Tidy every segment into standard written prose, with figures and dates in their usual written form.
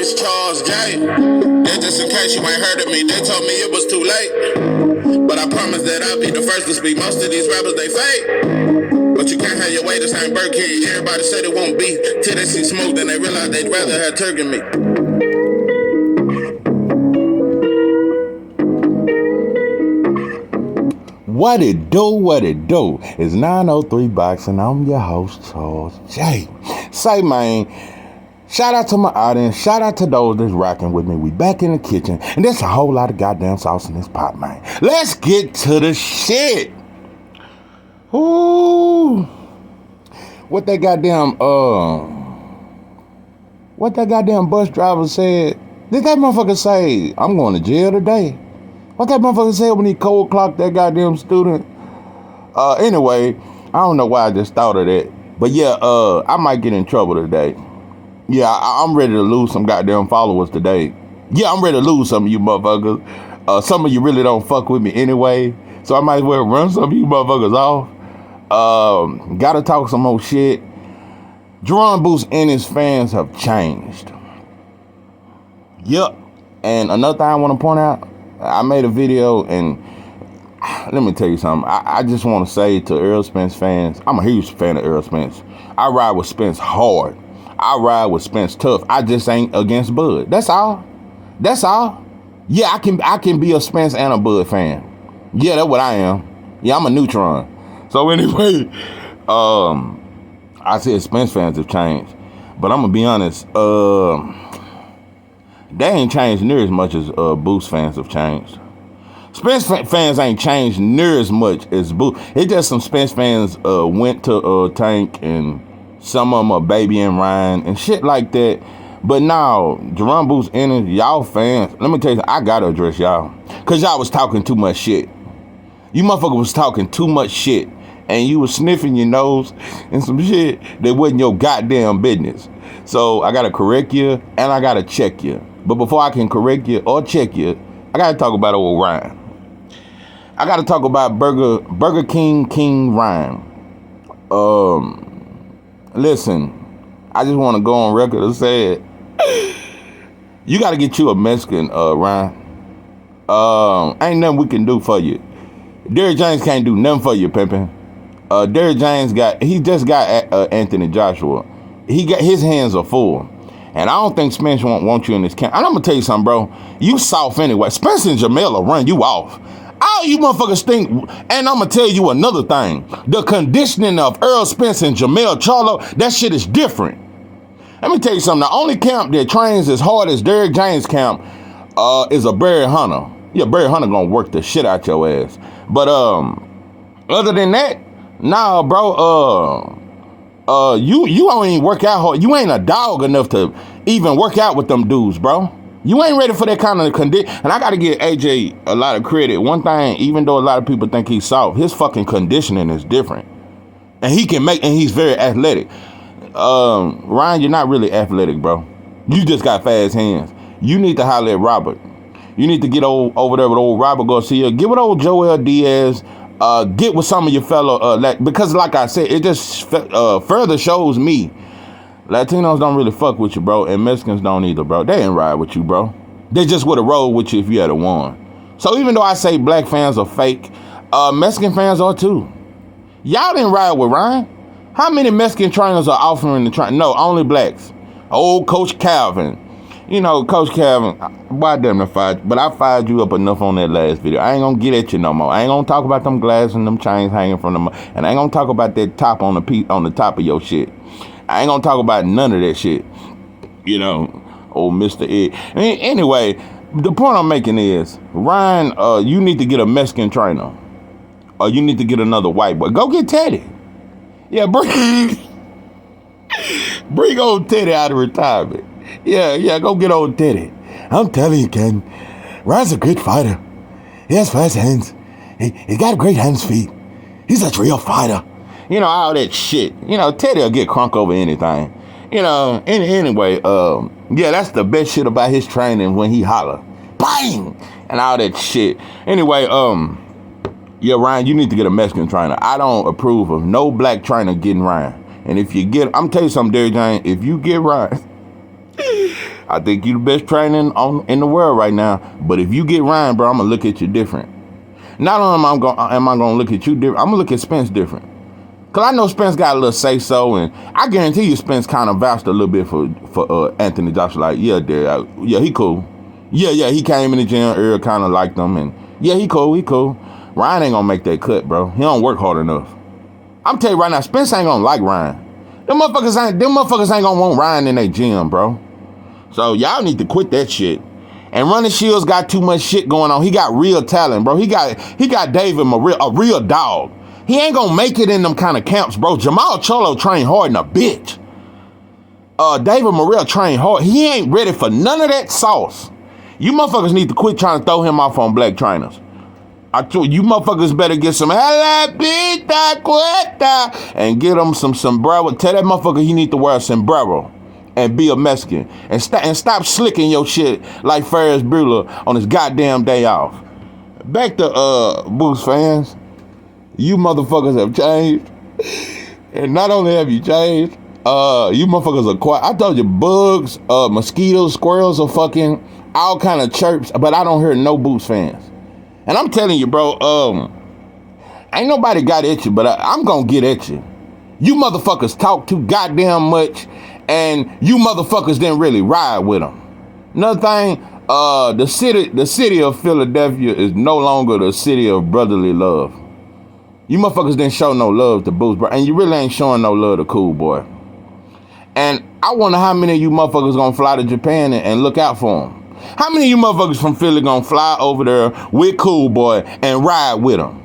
it's Charles J. And just in case you ain't heard of me, they told me it was too late. But I promise that I'll be the first to speak. Most of these rappers, they fake. But you can't have your way, this ain't Burger King. Everybody said it won't be. Till they see smoke, then they realize they'd rather have turkey meat. What it do? It's 903 Boxing. I'm your host, Charles J. Say, man, shout out to my audience. Shout out to those that's rocking with me. We back in the kitchen, and there's a whole lot of goddamn sauce in this pot, man. Let's get to the shit. Ooh. What that goddamn bus driver said? Did that motherfucker say, I'm going to jail today? What that motherfucker said when he cold clocked that goddamn student? Anyway, I don't know why I just thought of that. But yeah, I might get in trouble today. Yeah, I'm ready to lose some goddamn followers today. Yeah, I'm ready to lose some of you motherfuckers. Some of you really don't fuck with me anyway. So I might as well run some of you motherfuckers off. Gotta talk some more shit. Jaron Boost Ennis fans have changed. Yep. And another thing I want to point out, I made a video, and let me tell you something. I just want to say to Earl Spence fans, I'm a huge fan of Earl Spence. I ride with Spence hard. I ride with Spence tough. I just ain't against Bud. That's all. That's all. Yeah, I can be a Spence and a Bud fan. Yeah, that's what I am. Yeah, I'm a neutron. So anyway, I said Spence fans have changed. But I'm going to be honest, they ain't changed near as much as Boost fans have changed. Spence fans ain't changed near as much as Boost. It's just some Spence fans went to Tank, and some of them are Baby and Ryan and shit like that. But now, Jaron Boost Ennis, y'all fans, let me tell you, I gotta address y'all. Cause y'all was talking too much shit. You motherfucker was talking too much shit. And you was sniffing your nose and some shit that wasn't your goddamn business. So I gotta correct you and I gotta check you. But before I can correct you or check you, I gotta talk about old Ryan. I gotta talk about Burger King Ryan. Listen, I just want to go on record and say it. You gotta get you a Mexican, Ryan. Ain't nothing we can do for you. Derrick James can't do nothing for you, pimpin'. Derrick James just got Anthony Joshua. His hands are full. And I don't think Spence won't want you in this camp. And I'm going to tell you something, bro. You soft anyway. Spence and Jamel will run you off. All you motherfuckers think. And I'm going to tell you another thing. The conditioning of Earl Spence and Jamel Charlo, that shit is different. Let me tell you something. The only camp that trains as hard as Derrick James camp is a Barry Hunter. Yeah, Barry Hunter going to work the shit out your ass. But other than that, nah, bro, you don't even work out hard. You ain't a dog enough to even work out with them dudes, bro. You ain't ready for that kind of condition. And I got to give AJ a lot of credit. One thing, even though a lot of people think he's soft, his fucking conditioning is different. And he's very athletic. Ryan, you're not really athletic, bro. You just got fast hands. You need to holler at Robert. You need to get over there with old Robert Garcia. Get with old Joel Diaz. Get with some of your fellow, because like I said, it just further shows me Latinos don't really fuck with you, bro, and Mexicans don't either, bro. They ain't ride with you, bro. They just would have rolled with you if you had won. So even though I say black fans are fake, Mexican fans are too. Y'all didn't ride with Ryan. How many Mexican trainers are offering to train? No, only blacks. Old Coach Calvin. You know, Coach Calvin, why damn I fired? But I fired you up enough on that last video. I ain't gonna get at you no more. I ain't gonna talk about them glasses and them chains hanging from them, and I ain't gonna talk about that top on the top of your shit. I ain't gonna talk about none of that shit. You know, old Mr. Ed. Anyway, the point I'm making is, Ryan, you need to get a Mexican trainer, or you need to get another white boy. Go get Teddy. Yeah, bring old Teddy out of retirement. Yeah, go get old Teddy. I'm telling you, Ken, Ryan's a good fighter. He has fast hands. He got great hands, feet. He's a real fighter. You know, all that shit. You know, Teddy will get crunk over anything. You know, anyway, yeah, that's the best shit about his training when he holler. Bang! And all that shit. Anyway, yeah, Ryan, you need to get a Mexican trainer. I don't approve of no black trainer getting Ryan. And if you get, I'm telling you something, Derrick James, if you get Ryan, I think you the best training in the world right now. But if you get Ryan, bro, I'm gonna look at you different. Not only am I gonna look at you different, I'm gonna look at Spence different. Cause I know Spence got a little say so, and I guarantee you Spence kind of vouched a little bit for Anthony Joshua. Like, yeah, he cool. Yeah, he came in the gym earlier, kind of liked him, and yeah, he cool. Ryan ain't gonna make that cut, bro. He don't work hard enough. I'm telling you right now, Spence ain't gonna like Ryan. Them motherfuckers ain't gonna want Ryan in their gym, bro. So y'all need to quit that shit. And Running Shields got too much shit going on. He got real talent, bro. He got David a real dog. He ain't gonna make it in them kind of camps, bro. Jamal Cholo trained hard in a bitch. David Morrell trained hard. He ain't ready for none of that sauce. You motherfuckers need to quit trying to throw him off on black trainers. I told you motherfuckers better get some jalapita cueta and get him some sombrero. Tell that motherfucker he need to wear a sombrero and be a Mexican and stop slicking your shit like Ferris Bueller on his goddamn day off. Back to Boost fans, you motherfuckers have changed, and not only have you changed, you motherfuckers are quiet. I told you bugs, mosquitoes, squirrels are fucking all kind of chirps, but I don't hear no Boost fans. And I'm telling you, bro, ain't nobody got at you, but I'm gonna get at you. You motherfuckers talk too goddamn much, and you motherfuckers didn't really ride with them. Another thing, the city of Philadelphia is no longer the city of brotherly love. You motherfuckers didn't show no love to Boost, bro, and you really ain't showing no love to Cool Boy. And I wonder how many of you motherfuckers gonna fly to Japan and look out for him. How many of you motherfuckers from Philly gonna fly over there with Cool Boy and ride with him?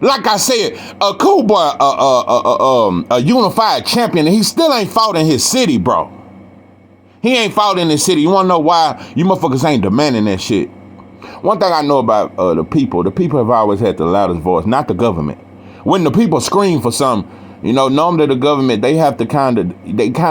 Like I said, a Cool Boy, a unified champion, and he still ain't fought in his city, bro. He ain't fought in his city. You wanna know why? You motherfuckers ain't demanding that shit. One thing I know about the people have always had the loudest voice, not the government. When the people scream for something, you know, normally the government, they kind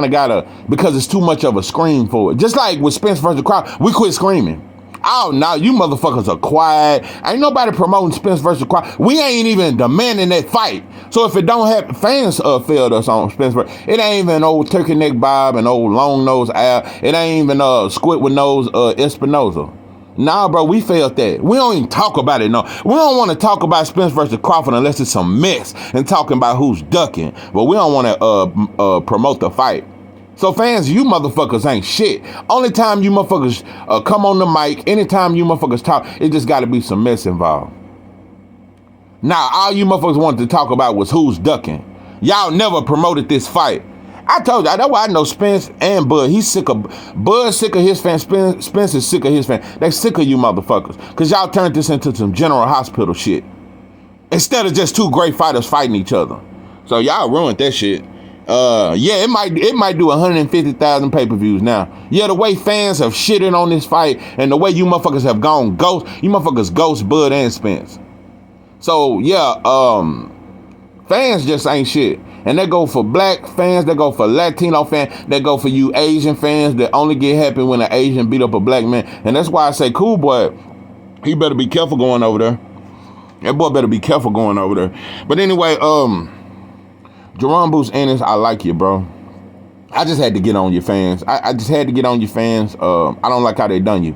of gotta, because it's too much of a scream for it. Just like with Spence versus Crawford, we quit screaming. Oh, now you motherfuckers are quiet. Ain't nobody promoting Spence versus Crawford. We ain't even demanding that fight. So if it don't happen, fans failed us on Spence versus. It ain't even old Turkey Neck Bob and old Long Nose Al. It ain't even Squid with Nose Espinoza. Nah, bro, we failed that. We don't even talk about it, no. We don't want to talk about Spence versus Crawford unless it's some mess and talking about who's ducking. But we don't want to promote the fight. So fans, you motherfuckers ain't shit. Only time you motherfuckers come on the mic, anytime you motherfuckers talk, it just got to be some mess involved. Now, all you motherfuckers wanted to talk about was who's ducking. Y'all never promoted this fight. I told you, that's why I know Spence and Bud. He's sick of, Bud's sick of his fans, Spence is sick of his fans. They sick of you motherfuckers. Because y'all turned this into some General Hospital shit. Instead of just two great fighters fighting each other. So y'all ruined that shit. Yeah, it might do 150,000 pay-per-views now. Yeah, the way fans have shitted on this fight and the way you motherfuckers have gone ghost, you motherfuckers ghost Bud and Spence. So yeah, fans just ain't shit. And they go for black fans, they go for Latino fans, they go for you Asian fans that only get happy when an Asian beat up a black man. And that's why I say, Cool Boy, he better be careful going over there. That boy better be careful going over there. But anyway, Jaron Boost Ennis, I like you, bro. I just had to get on your fans. I just had to get on your fans. I don't like how they done you.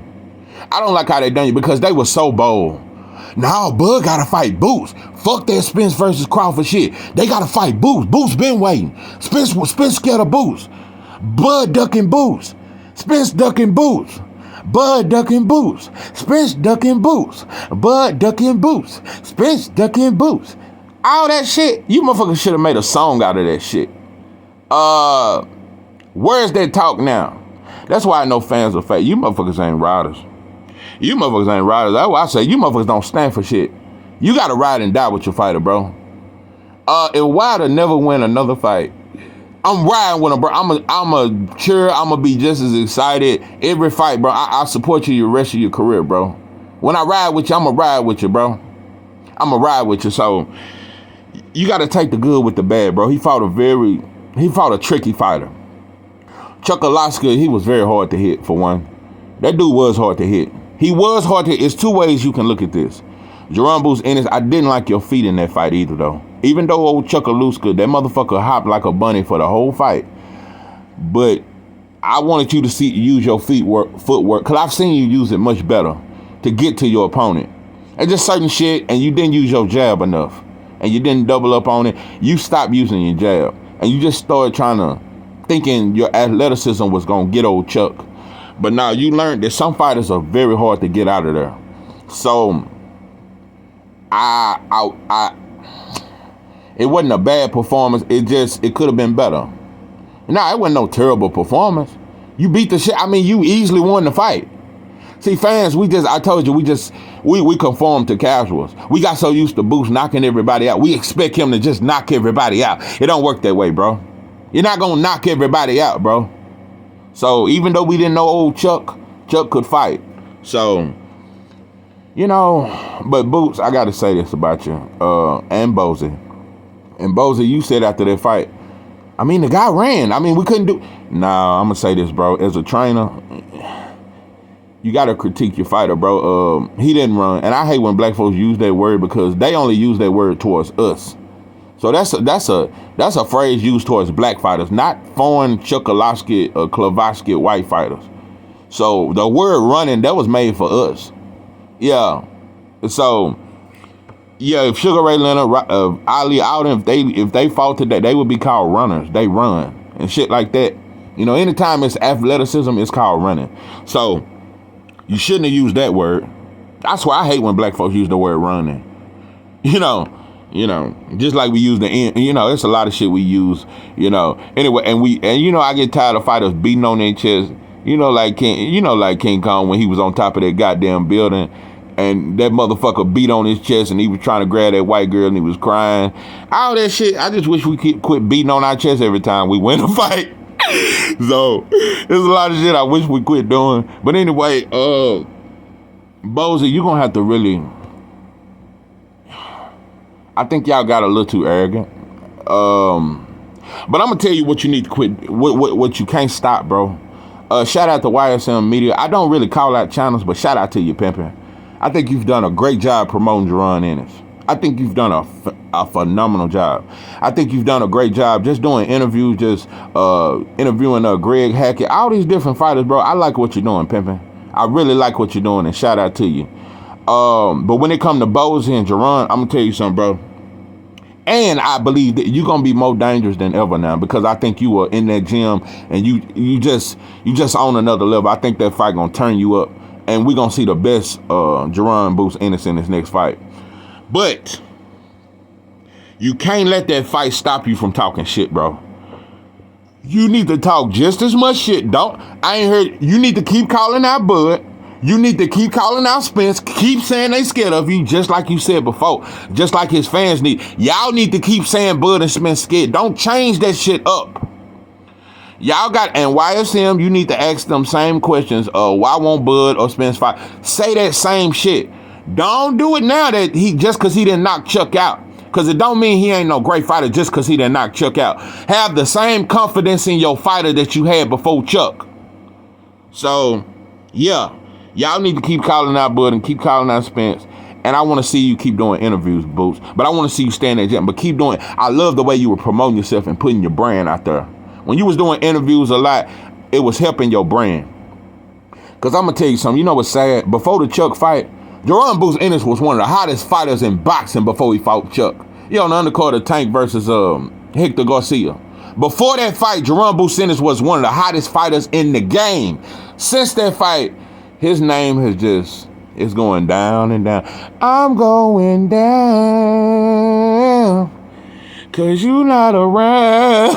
I don't like how they done you because they were so bold. Now Bud gotta fight Boost. Fuck that Spence versus Crawford shit. They gotta fight Boost. Boost been waiting. Spence scared of Boost. Bud ducking Boost. Spence ducking Boost. Bud ducking Boost. Spence ducking Boost. Bud ducking Boost. Spence ducking Boost. All that shit, you motherfuckers should have made a song out of that shit. Where's that talk now? That's why I know fans are fake. You motherfuckers ain't riders. You motherfuckers ain't riders. That's why I say you motherfuckers don't stand for shit. You gotta ride and die with your fighter, bro. If Wilder never win another fight, I'm riding with him, bro. I'm a cheer. I'm gonna be just as excited every fight, bro. I support you the rest of your career, bro. When I ride with you, I'm gonna ride with you, bro. I'm gonna ride with you. So you gotta take the good with the bad, bro. He fought a tricky fighter. Chuck Alaska, he was very hard to hit, for one. That dude was hard to hit. He was hard to hit. It's two ways you can look at this. Jaron Boost Ennis, I didn't like your feet in that fight either, though. Even though old Chuck Alaska, that motherfucker hopped like a bunny for the whole fight. But I wanted you to use your footwork, because I've seen you use it much better to get to your opponent. And just certain shit, and you didn't use your jab enough, and you didn't double up on it. You stopped using your jab, and you just started thinking your athleticism was gonna get old Chuck. But now you learned that some fighters are very hard to get out of there. So it wasn't a bad performance. It could have been better. Nah, it wasn't no terrible performance. You beat the shit. I mean, you easily won the fight. See, fans, I told you, we conform to casuals. We got so used to Boots knocking everybody out. We expect him to just knock everybody out. It don't work that way, bro. You're not gonna knock everybody out, bro. So even though we didn't know old Chuck could fight. So, but Boots, I gotta say this about you, and Bozy. And Bozy, you said after that fight, I mean, the guy ran. I mean, we couldn't do. Nah, I'm gonna say this, bro. As a trainer, you gotta critique your fighter, bro. He didn't run, and I hate when black folks use that word because they only use that word towards us. So that's a phrase used towards black fighters, not foreign Klavovsky white fighters. So the word running, that was made for us. Yeah. So yeah, if Sugar Ray Leonard, Ali Alden, if they fought today, they would be called runners. They run and shit like that. Anytime it's athleticism, it's called running. So you shouldn't have used that word. That's why I hate when black folks use the word running. Just like we use the end. It's a lot of shit we use. Anyway, and I get tired of fighters beating on their chest. Like King Kong when he was on top of that goddamn building. And that motherfucker beat on his chest and he was trying to grab that white girl and he was crying. All that shit. I just wish we could quit beating on our chest every time we win a fight. So, there's a lot of shit I wish we quit doing. But anyway, Bozy, you're going to have to really... I think y'all got a little too arrogant. But I'm going to tell you what you need to quit. What you can't stop, bro. Shout out to YSM Media. I don't really call out channels, but shout out to you, pimpin'. I think you've done a great job promoting Jaron Ennis. I think you've done a phenomenal job. I think you've done a great job just doing interviews, just interviewing Greg Hackett, all these different fighters, bro. I like what you're doing, pimpin'. I really like what you're doing, and shout out to you. But when it comes to Bozy and Jaron, I'm gonna tell you something, bro. And I believe that you're gonna be more dangerous than ever now because I think you were in that gym and you just on another level. I think that fight gonna turn you up. And we're going to see the best Jaron Boots Ennis in this next fight. But you can't let that fight stop you from talking shit, bro. You need to talk just as much shit. You need to keep calling out Bud. You need to keep calling out Spence. Keep saying they scared of you, just like you said before. Just like his fans need. Y'all need to keep saying Bud and Spence scared. Don't change that shit up. Y'all got, and YSM, you need to ask them same questions. Why won't Bud or Spence fight? Say that same shit. Don't do it now that just because he didn't knock Chuck out. Because it don't mean he ain't no great fighter just because he didn't knock Chuck out. Have the same confidence in your fighter that you had before Chuck. So, yeah. Y'all need to keep calling out Bud and keep calling out Spence. And I want to see you keep doing interviews, Boots. But I want to see you stand at gym. But keep doing. I love the way you were promoting yourself and putting your brand out there. When you was doing interviews a lot, it was helping your brand. Because I'm going to tell you something. You know what's sad? Before the Chuck fight, Jaron Boots Ennis was one of the hottest fighters in boxing before he fought Chuck. On the undercard of Tank versus Hector Garcia. Before that fight, Jaron Boots Ennis was one of the hottest fighters in the game. Since that fight, his name it's going down and down. I'm going down. Cause you not around,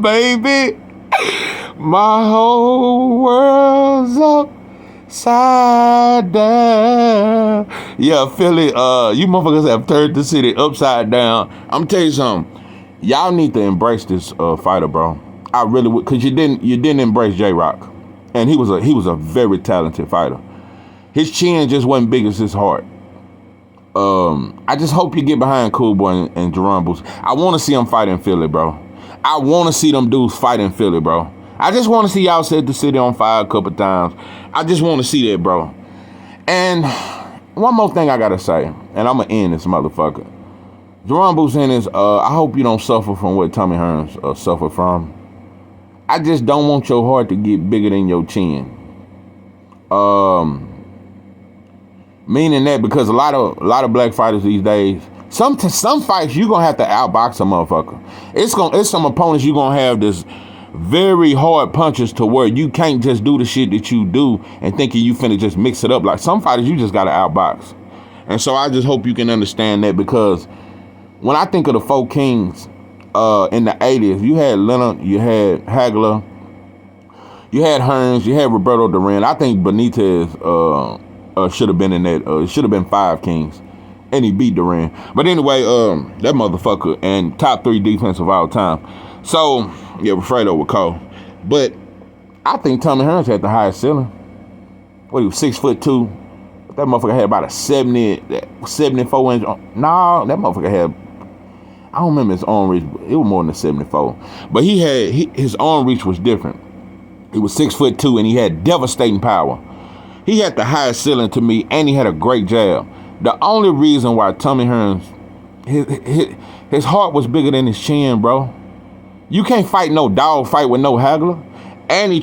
baby. My whole world's upside down. Yeah, Philly, you motherfuckers have turned the city upside down. I'm tell you something. Y'all need to embrace this fighter, bro. I really would, cause you didn't embrace J-Rock. And he was a very talented fighter. His chin just wasn't big as his heart. I just hope you get behind Cool Boy and Jaron Boots. I want to see them fight in Philly, bro. I want to see them dudes fight in Philly, bro. I just want to see y'all set the city on fire a couple times. I just want to see that, bro. And one more thing I got to say, and I'm going to end this motherfucker. Jaron Boots Ennis, I hope you don't suffer from what Tommy Hearns suffered from. I just don't want your heart to get bigger than your chin. Meaning that because a lot of black fighters these days, some fights you gonna have to outbox a motherfucker. It's some opponents you gonna have this very hard punches to where you can't just do the shit that you do and thinking you finna just mix it up. Like some fighters you just gotta outbox. And so I just hope you can understand that, because when I think of the four kings in the 80s, you had Leonard, you had Hagler, you had Hearns, you had Roberto Duran. I think Benitez should have been in that. It should have been 5 kings, and he beat Duran. But anyway, that motherfucker and top 3 defense of all time. So yeah, Fredo was cold. But I think Tommy Hearns had the highest ceiling. What, he was 6'2". That motherfucker had about a 74 inch. Nah, that motherfucker had, I don't remember his arm reach. It was more than a 74. But his arm reach was different. He was 6'2" and he had devastating power. He had the highest ceiling to me, and he had a great jab. The only reason why Tommy Hearns, his heart was bigger than his chin, bro. You can't fight no dog fight with no Hagler. And he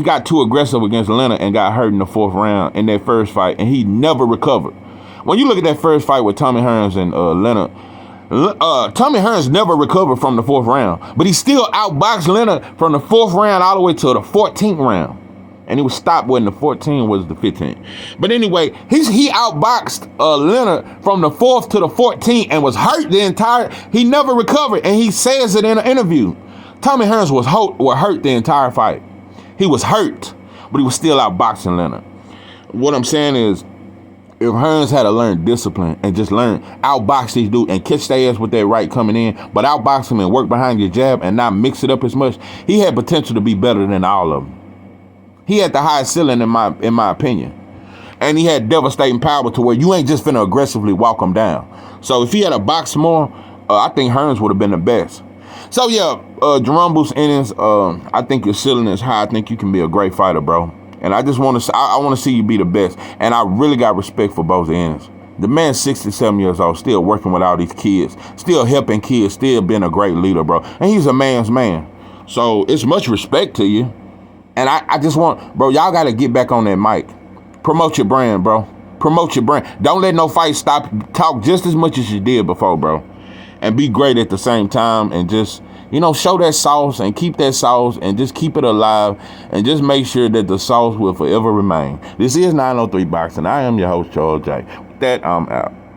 got too aggressive against Leonard and got hurt in the 4th round in that first fight, and he never recovered. When you look at that first fight with Tommy Hearns and Leonard, Tommy Hearns never recovered from the 4th round, but he still outboxed Leonard from the 4th round all the way to the 14th round. And he was stopped when the 14 was the 15. But anyway, he outboxed Leonard from the 4th to the 14th and was hurt the entire. He never recovered, and he says it in an interview. Tommy Hearns was hurt the entire fight. He was hurt, but he was still outboxing Leonard. What I'm saying is, if Hearns had to learn discipline and just outbox these dudes and catch their ass with that right coming in, but outbox them and work behind your jab and not mix it up as much, he had potential to be better than all of them. He had the highest ceiling in my opinion. And he had devastating power to where you ain't just finna aggressively walk him down. So if he had a box more, I think Hearns would have been the best. So yeah, Jaron Ennis, I think your ceiling is high. I think you can be a great fighter, bro. And I just want to, I want to see you be the best. And I really got respect for both Ennis. The man's 67 years old, still working with all these kids, still helping kids, still being a great leader, bro. And he's a man's man. So it's much respect to you. And I just want, bro, y'all got to get back on that mic. Promote your brand, bro. Promote your brand. Don't let no fight stop. Talk just as much as you did before, bro. And be great at the same time, and just, show that sauce and keep that sauce and just keep it alive, and just make sure that the sauce will forever remain. This is 903 Boxing. I am your host, Charles J. With that, I'm out.